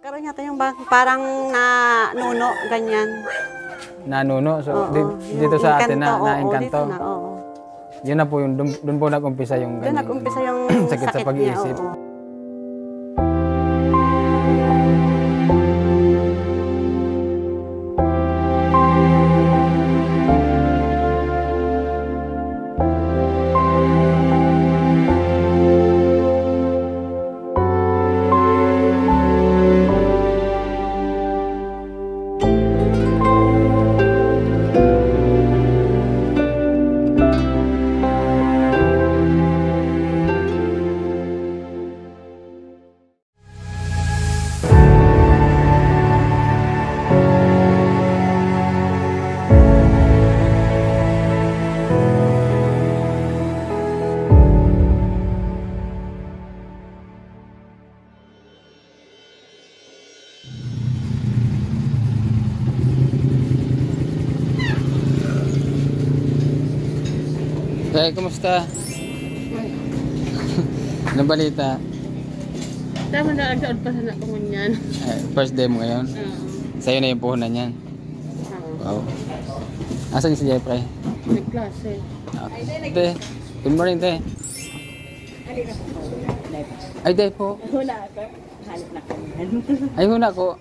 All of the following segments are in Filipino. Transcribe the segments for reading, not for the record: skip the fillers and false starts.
Nagkaroon yata yung parang nanuno, ganyan. Nanuno, so Oo, dito sa atin na oo, na-engkanto. dito na, oo. Yun na po yung, doon po nag-umpisa yung Doon ganyan. nag-umpisa yung sakit sa sakit pag-iisip. niya, oo. Hey, kumusta? Anong balita? Tama na, agsaod pa sana ko niyan. First day mo ngayon? Sa'yo na yung puhunan yan? Wow. Asan si Jeffrey? Nagklase. Te, good morning, te. Ay, te po. Hula ako. Halip na kami. Ay, huna ko.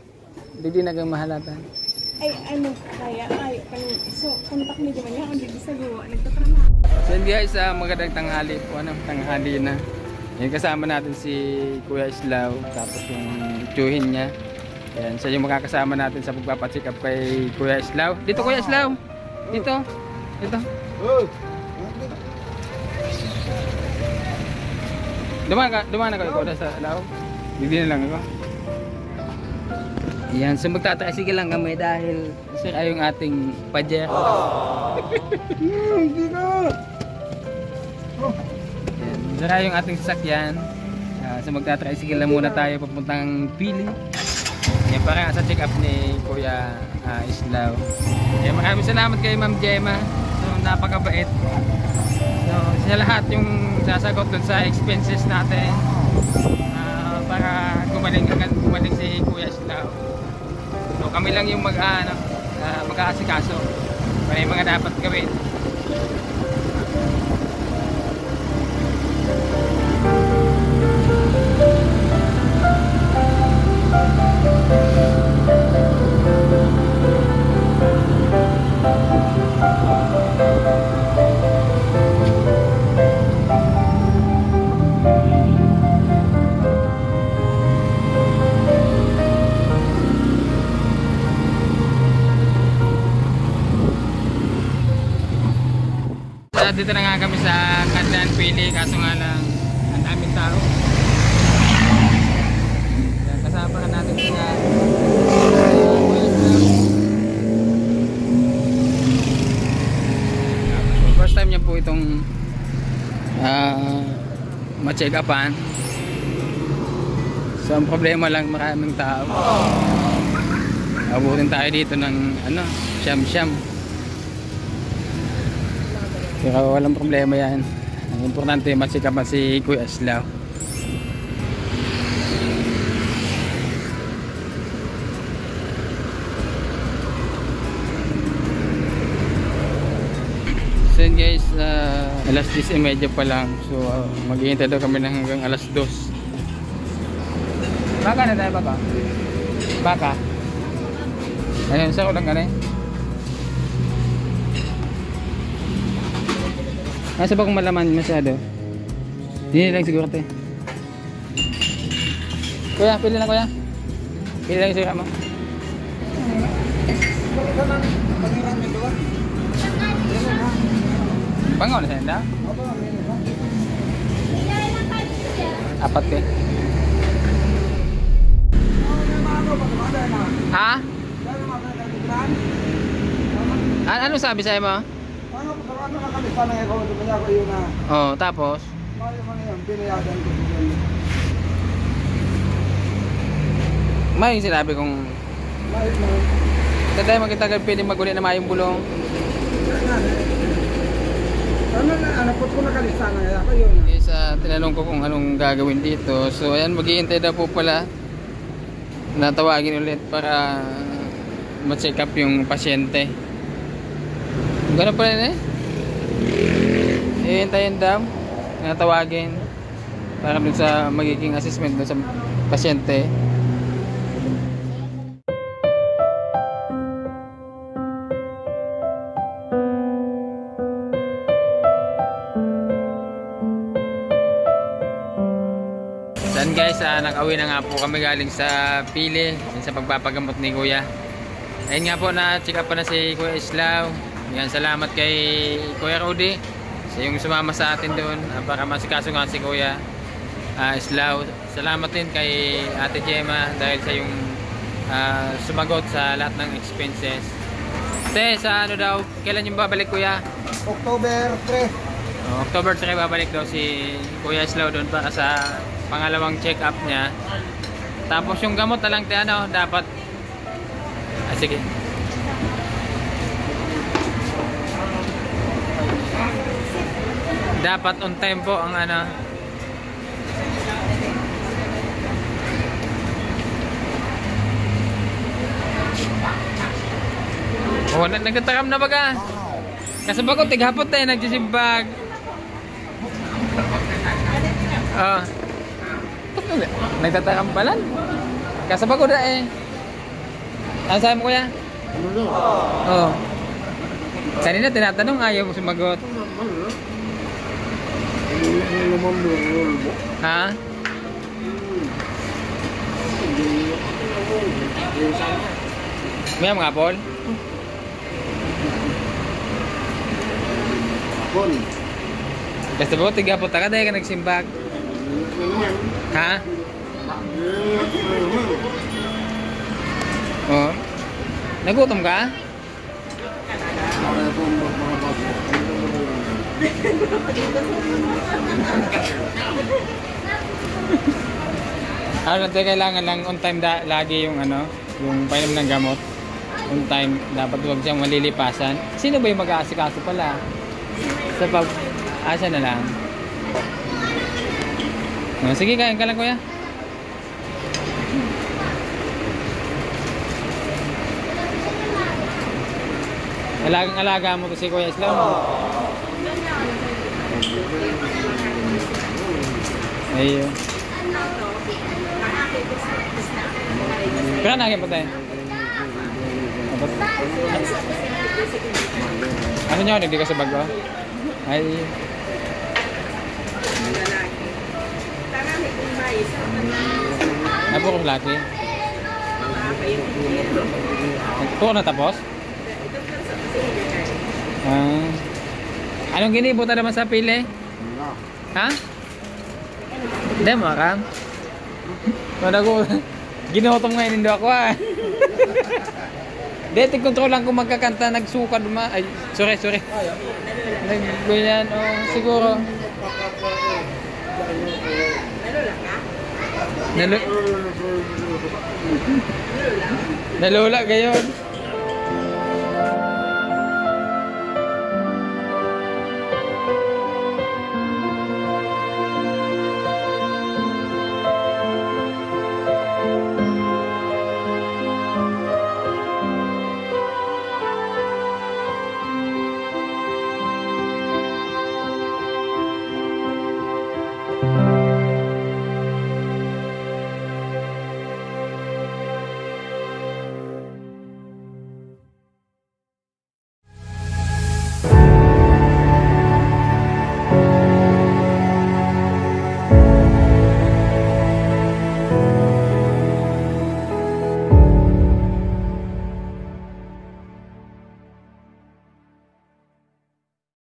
Hindi na kayo mahalatan. Ay, ano kaya? Ay, so, kontak niyo naman yan. Hindi sa gawa. Nagtatrabaho. So yun guys, magandang tanghali po. Tanghali na. Yan, kasama natin si Kuya Islaw. Tapos yung tiyuhin niya. Ayan, siya yung makakasama natin sa pagpapacheck up kay Kuya Islaw. Dito Kuya Islaw. Dito. Dito. Dumaan na kayo sa Islaw. Hindi na lang ako. Yan, so magtatrasigil lang kami dahil sir ay yung ating pajero. Hindi na! Sir ay yung ating sasakyan. So magtatrasigil lang muna tayo papuntang Pili. Yan, para sa check up ni Kuya Islaw. Yan, maraming salamat kay Ma'am Gemma. So napakabait. So siya lahat yung sasagot dun sa expenses natin. Para gumaling si Kuya Islaw. So kami lang yung mag-aasikaso para yung mga dapat gawin. Dito na nga kami sa Kandan Pili, kaso nga lang ang daming tao. Yan, kasama ka natin sila. First time niya po itong ma-check upan. So ang problema lang, maraming tao. Abutin tayo dito ng siyam-siyam. Pero walang problema yan. Ang importante ma-check up si Kuya Islaw. So yun guys, alas 10:30 pa lang. So maghihintay daw kami ng hanggang alas 2. Baka na tayo, baka? Baka? Ayun, sa ulang ka na eh. Nasa ba kung malaman masyado? Hindi lang siguro tayo. Kuya, pili na kuya. Pili lang siguro mo. Bangaw na senda? Apat ka. Ha? Ano sabi sa'yo mo? Oh, tapos? May sinabi kong Taday magkitagal pwede maguli na mayong bulong. Ano po ko nakalista na kaya yun. Yes, tinanong ko kung anong gagawin dito. So ayan, maghihintay na po pala. natawagin ulit para ma-check up yung pasyente. Gano'n pa rin eh. Hihintayin daw. Natawagin para dun sa magiging assessment dun sa pasyente. Saan guys, nakauwi na nga po kami galing sa Pili sa pagpapagamot ni Kuya. Ayun nga po, na-check up pa na si Kuya Islaw. Yan, salamat kay Kuya Rudy sa yung sumama sa atin doon para masikaso nga si Kuya Islaw. Salamat din kay Ate Gemma dahil sa yung sumagot sa lahat ng expenses. Te, sa ano daw, kailan yung babalik Kuya? October 3. October 3 babalik daw si Kuya Islaw doon para sa pangalawang check-up niya. Tapos yung gamot na lang te, ano, dapat sige. Dapat on time po ang ano. Oh, nagtataram na baga. Kasabag ko tighapot tayo nagsisimbag. Oh. Nagtataram pa lang. Kasabag ko na eh. Ano sabi mo Kuya? Oo. Kanina tinatanong, ayaw mo sumagot. Ha? May mga apol? Kasi ba ko tiga po taka dahil ka nagsimbag? Ha? Oh. Nagutom ka? Ano natin kailangan lang on time lagi yung ano, yung painom ng gamot. On time, dapat huwag siyang malilipasan. Sino ba yung mag-aasikaso pala? Sa pag-asa na lang. Oh, sige, kain ka lang Kuya. Alagang-alaga mo to si Kuya Islam. Ayun. Kaya naging patay. Ano nyo? Hindi ka sa bago? Ay. Ano po laki? Ito na tapos? Anong ginibutan naman sa Pili? Ha? Hindi mo akam? Ginutom ngayon hindi ako ah. Dito kontrol lang kung magkakanta nagsuka duma. Ay, sorry. Nagganyan oh, siguro. Nalula gayon.